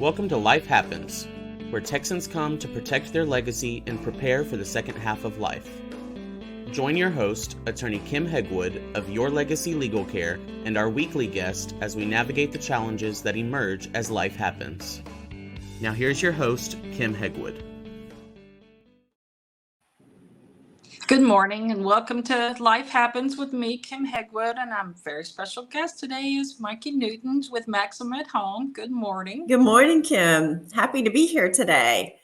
Welcome to Life Happens, where Texans come to protect their legacy and prepare for the second half of life. Join your host, attorney Kim Hegwood of Your Legacy Legal Care, and our weekly guest as we navigate the challenges that emerge as life happens. Now here's your host, Kim Hegwood. Good morning and welcome to Life Happens with me, Kim Hegwood, and I'm a very special guest today is Mikey Newton with Maxim at Home. Good morning. Good morning, Kim. Happy to be here today.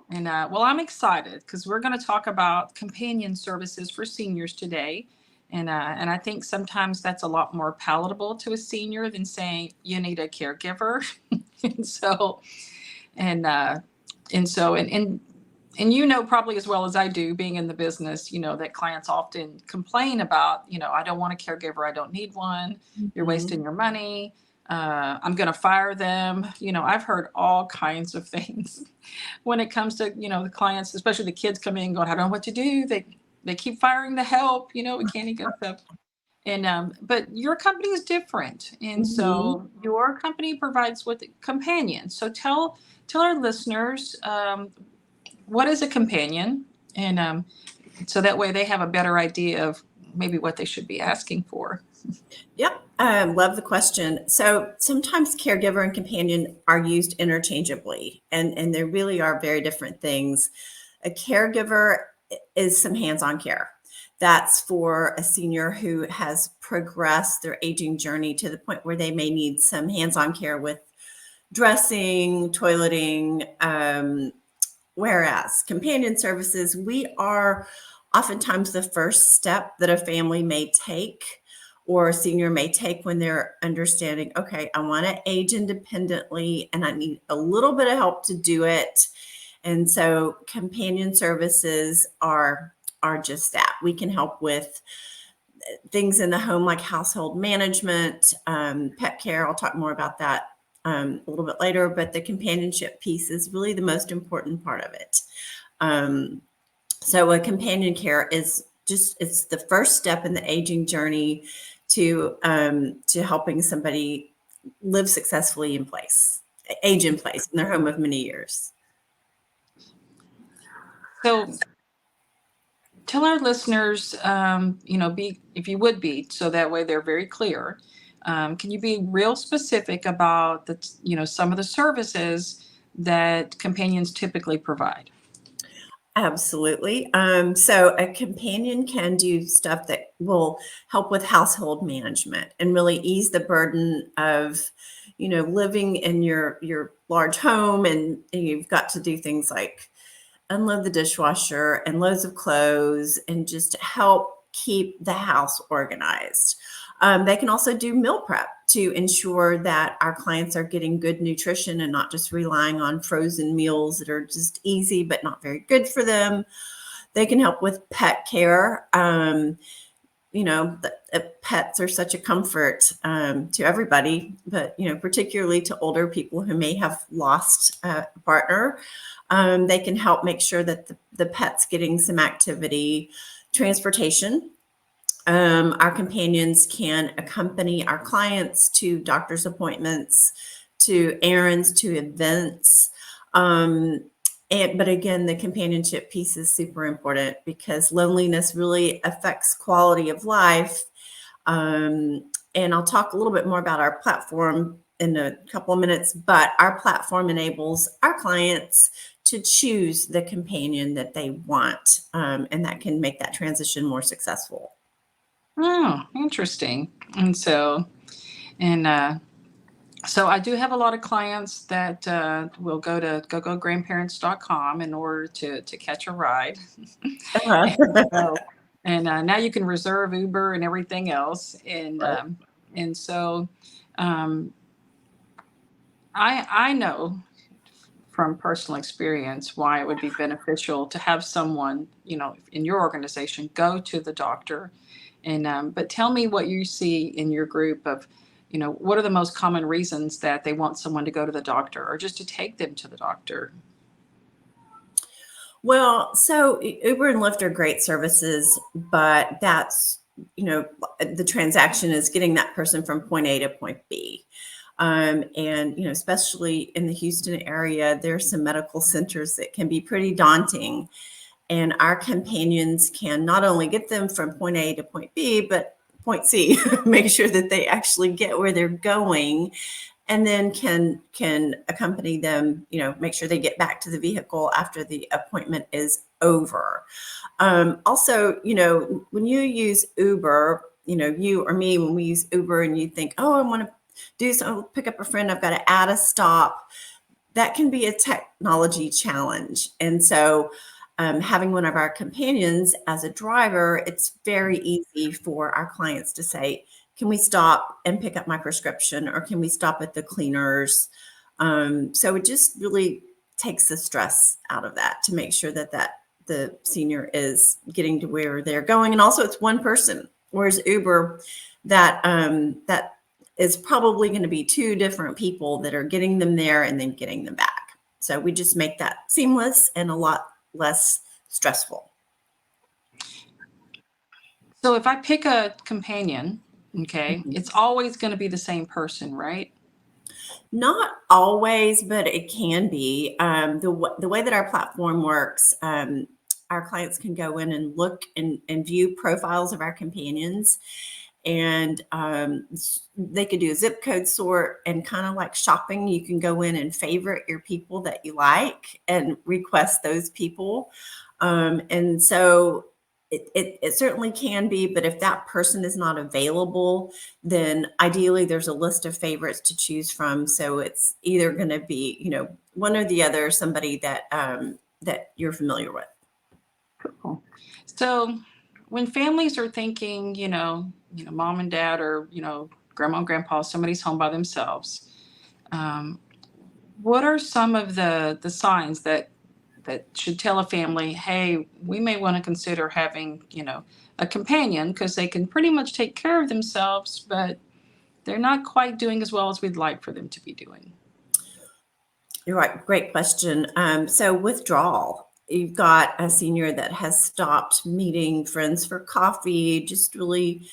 And I'm excited because we're going to talk about companion services for seniors today. And I think sometimes that's a lot more palatable to a senior than saying you need a caregiver. And you know, probably as well as I do, being in the business, you know, that clients often complain about, you know, I don't want a caregiver. I don't need one. You're wasting your money. I'm going to fire them. You know, I've heard all kinds of things when it comes to, you know, the clients, especially the kids come in going, I don't know what to do. They keep firing the help, you know, we can't even stuff. And, but your company is different. And so your company provides with companions. So tell our listeners, what is a companion? And so that way they have a better idea of maybe what they should be asking for. Yep. Love the question. So sometimes caregiver and companion are used interchangeably, and they really are very different things. A caregiver is some hands-on care. That's for a senior who has progressed their aging journey to the point where they may need some hands-on care with dressing, toileting, whereas companion services, we are oftentimes the first step that a family may take or a senior may take when they're understanding, okay, I want to age independently and I need a little bit of help to do it. And so companion services are just that. We can help with things in the home like household management, pet care. I'll talk more about that a little bit later, but the companionship piece is really the most important part of it. So a companion care is it's the first step in the aging journey to helping somebody live successfully age in place in their home of many years. So tell our listeners, if you would be, so that way they're very clear. Can you be real specific about some of the services that companions typically provide? Absolutely. So a companion can do stuff that will help with household management and really ease the burden of, living in your large home, and you've got to do things like unload the dishwasher and loads of clothes and just help keep the house organized. They can also do meal prep to ensure that our clients are getting good nutrition and not just relying on frozen meals that are just easy but not very good for them. They can help with pet care. Pets are such a comfort to everybody, but particularly to older people who may have lost a partner. They can help make sure that the pet's getting some activity, transportation. Our companions can accompany our clients to doctor's appointments, to errands, to events. But again, the companionship piece is super important because loneliness really affects quality of life. And I'll talk a little bit more about our platform in a couple of minutes, but our platform enables our clients to choose the companion that they want, and that can make that transition more successful. Oh, interesting. And so I do have a lot of clients that will go to gograndparents.com in order to catch a ride. And now you can reserve Uber and everything else. And so I know from personal experience why it would be beneficial to have someone, in your organization go to the doctor. And but tell me what you see in your group of, what are the most common reasons that they want someone to go to the doctor or just to take them to the doctor? Well, so Uber and Lyft are great services, but that's, the transaction is getting that person from point A to point B. And, especially in the Houston area, there's some medical centers that can be pretty daunting. And our companions can not only get them from point A to point B, but point C, make sure that they actually get where they're going, and then can accompany them, make sure they get back to the vehicle after the appointment is over. Also, when you use Uber, you or me, when we use Uber and you think, oh, I want to do something, pick up a friend, I've got to add a stop, that can be a technology challenge. And so having one of our companions as a driver, it's very easy for our clients to say, can we stop and pick up my prescription, or can we stop at the cleaners? So it just really takes the stress out of that to make sure that the senior is getting to where they're going. And also it's one person, whereas Uber, that is probably going to be two different people that are getting them there and then getting them back. So we just make that seamless and a lot less stressful. So if I pick a companion, okay, it's always going to be the same person, right? Not always, but it can be. The way that our platform works, our clients can go in and look and view profiles of our companions. And they could do a zip code sort, and kind of like shopping, you can go in and favorite your people that you like and request those people. And so it certainly can be, but if that person is not available, then ideally there's a list of favorites to choose from. So it's either going to be, one or the other, somebody that that you're familiar with. Cool. So when families are thinking, mom and dad, or, grandma and grandpa, somebody's home by themselves, what are some of the signs that should tell a family, hey, we may want to consider having, a companion, because they can pretty much take care of themselves, but they're not quite doing as well as we'd like for them to be doing? You're right. Great question. So withdrawal, you've got a senior that has stopped meeting friends for coffee, just really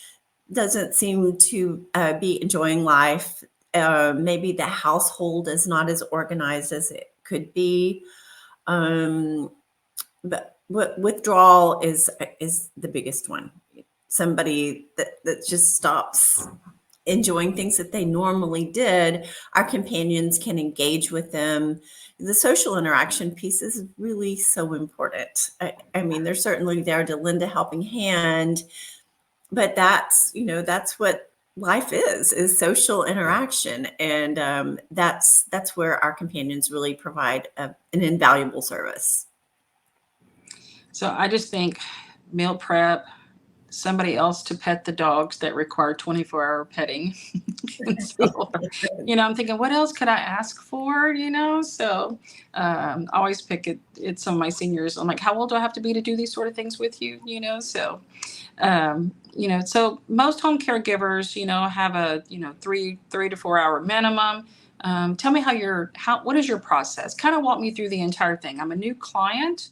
doesn't seem to be enjoying life. Maybe the household is not as organized as it could be. But withdrawal is the biggest one. Somebody that just stops enjoying things that they normally did. Our companions can engage with them. The social interaction piece is really so important. I mean, they're certainly there to lend a helping hand, but that's what life is social interaction. And that's where our companions really provide an invaluable service. So I just think meal prep, somebody else to pet the dogs that require 24-hour petting. So, I'm thinking, what else could I ask for? So I always pick it. Some of my seniors, I'm like, how old do I have to be to do these sort of things with you? So, so most home caregivers, have a, 3 to 4 hour minimum. Tell me what is your process? Kind of walk me through the entire thing. I'm a new client.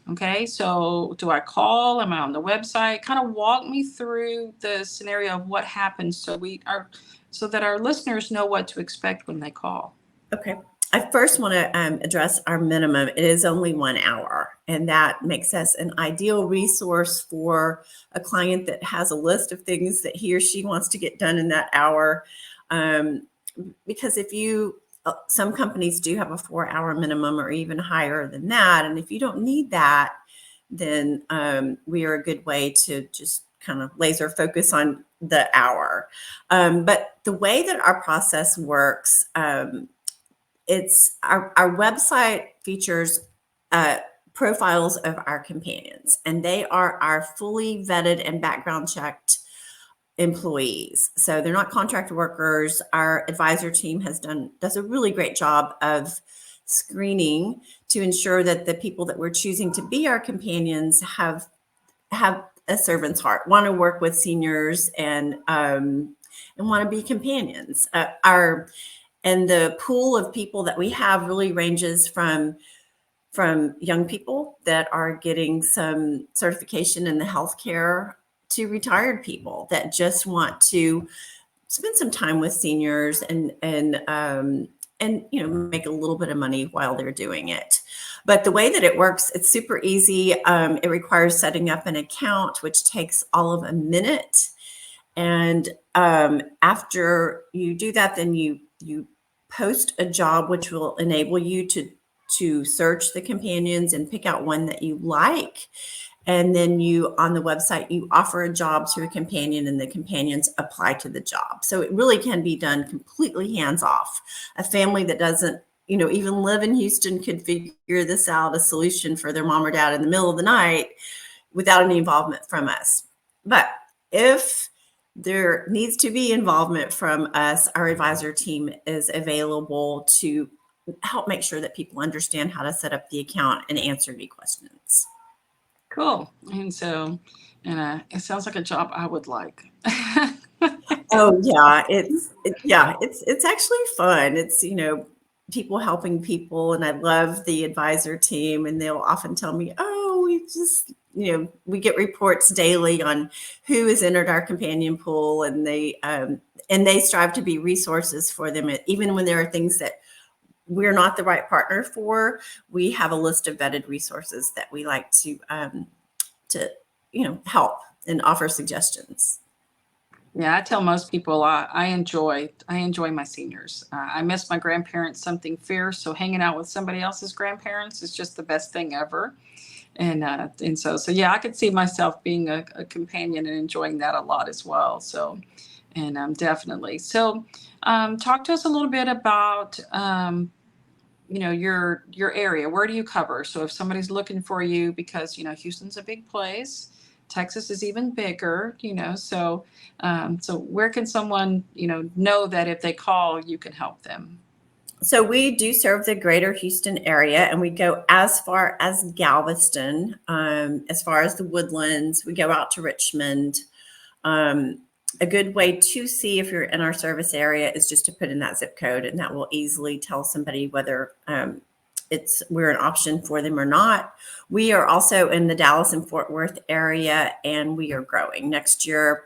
Okay, so do I call? Am I on the website? Kind of walk me through the scenario of what happens, so that our listeners know what to expect when they call. Okay. I first want to address our minimum. It is only 1 hour, and that makes us an ideal resource for a client that has a list of things that he or she wants to get done in that hour. Because some companies do have a 4 hour minimum or even higher than that. And if you don't need that, then we are a good way to just kind of laser focus on the hour. But the way that our process works, it's our website features profiles of our companions, and they are our fully vetted and background checked employees. So they're not contract workers. Our advisor team does a really great job of screening to ensure that the people that we're choosing to be our companions have a servant's heart, want to work with seniors, and want to be companions. And the pool of people that we have really ranges from young people that are getting some certification in the healthcare to retired people that just want to spend some time with seniors and make a little bit of money while they're doing it. But the way that it works, it's super easy. It requires setting up an account, which takes all of a minute. And after you do that, then you post a job, which will enable you to search the companions and pick out one that you like. And then on the website, you offer a job to a companion and the companions apply to the job. So it really can be done completely hands off. A family that doesn't, even live in Houston could figure this out, a solution for their mom or dad in the middle of the night without any involvement from us. But if there needs to be involvement from us, our advisor team is available to help make sure that people understand how to set up the account and answer any questions. Cool. And so, it sounds like a job I would like. Oh yeah, it's actually fun. It's people helping people, and I love the advisor team, and they'll often tell me, "Oh, we get reports daily on who has entered our companion pool," and they strive to be resources for them, even when there are things that we're not the right partner for. We have a list of vetted resources that we like to help and offer suggestions. Yeah, I tell most people I enjoy my seniors. I miss my grandparents something fierce, so hanging out with somebody else's grandparents is just the best thing ever. And so yeah, I could see myself being a companion and enjoying that a lot as well. So, and definitely. So, talk to us a little bit about your area. Where do you cover? So if somebody's looking for you, because Houston's a big place, Texas is even bigger, so where can someone know that if they call, you can help them? So we do serve the greater Houston area, and we go as far as Galveston, as far as the Woodlands. We go out to Richmond. A good way to see if you're in our service area is just to put in that zip code, and that will easily tell somebody whether we're an option for them or not. We are also in the Dallas and Fort Worth area, and we are growing. Next year,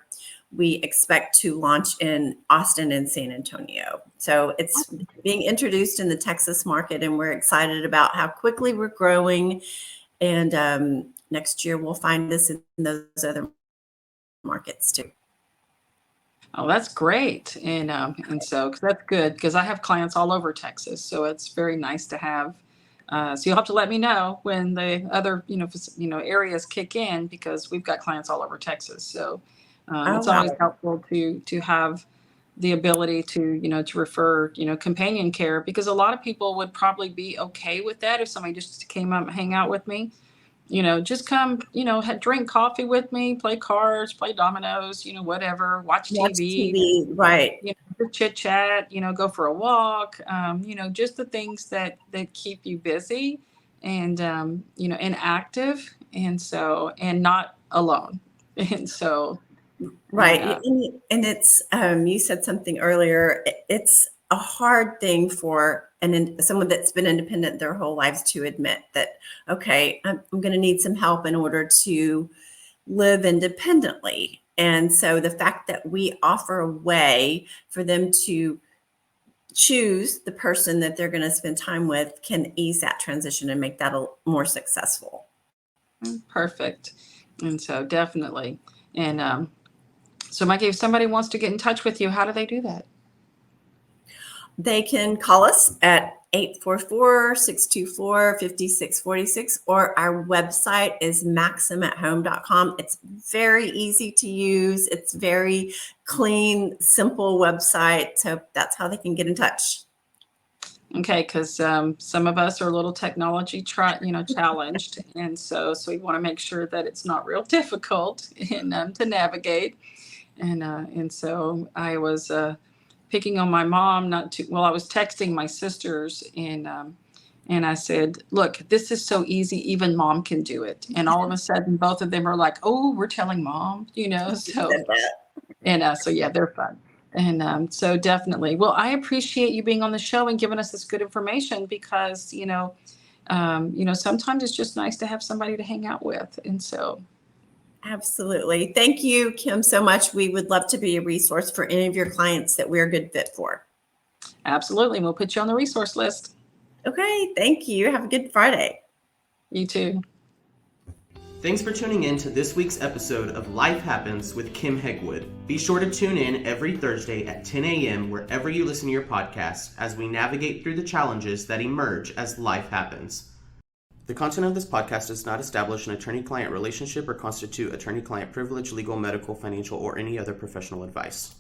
we expect to launch in Austin and San Antonio. So it's being introduced in the Texas market, and we're excited about how quickly we're growing. And next year, we'll find us in those other markets too. Oh, that's great. And so 'cause that's good, because I have clients all over Texas. So it's very nice to have. So you'll have to let me know when the other, areas kick in, because we've got clients all over Texas. So it's always helpful to have the ability to refer, companion care, because a lot of people would probably be okay with that if somebody just came up and hang out with me. Just come, drink coffee with me, play cards, play dominoes, whatever, watch TV, right? Chit chat, go for a walk, just the things that keep you busy and, and active. And not alone. And so, Right. yeah. And it's, you said something earlier. It's a hard thing for someone that's been independent their whole lives to admit that, okay, I'm going to need some help in order to live independently. And so the fact that we offer a way for them to choose the person that they're going to spend time with can ease that transition and make that more successful. Perfect. And so definitely. And so Mikey, if somebody wants to get in touch with you, how do they do that? They can call us at 844-624-5646, or our website is maximathome.com. It's very easy to use. It's very clean, simple website. So that's how they can get in touch. Okay, because some of us are a little technology challenged, and so we want to make sure that it's not real difficult and to navigate. And so I was picking on my mom I was texting my sisters, and I said, look, this is so easy, even mom can do it. And all of a sudden both of them are like, oh, we're telling mom, so so yeah, they're fun. And so definitely, well, I appreciate you being on the show and giving us this good information, because sometimes it's just nice to have somebody to hang out with. And so Absolutely. Thank you, Kim, so much. We would love to be a resource for any of your clients that we're a good fit for. Absolutely. We'll put you on the resource list. Okay. Thank you. Have a good Friday. You too. Thanks for tuning in to this week's episode of Life Happens with Kim Hegwood. Be sure to tune in every Thursday at 10 a.m. wherever you listen to your podcast as we navigate through the challenges that emerge as life happens. The content of this podcast does not establish an attorney-client relationship or constitute attorney-client privilege, legal, medical, financial, or any other professional advice.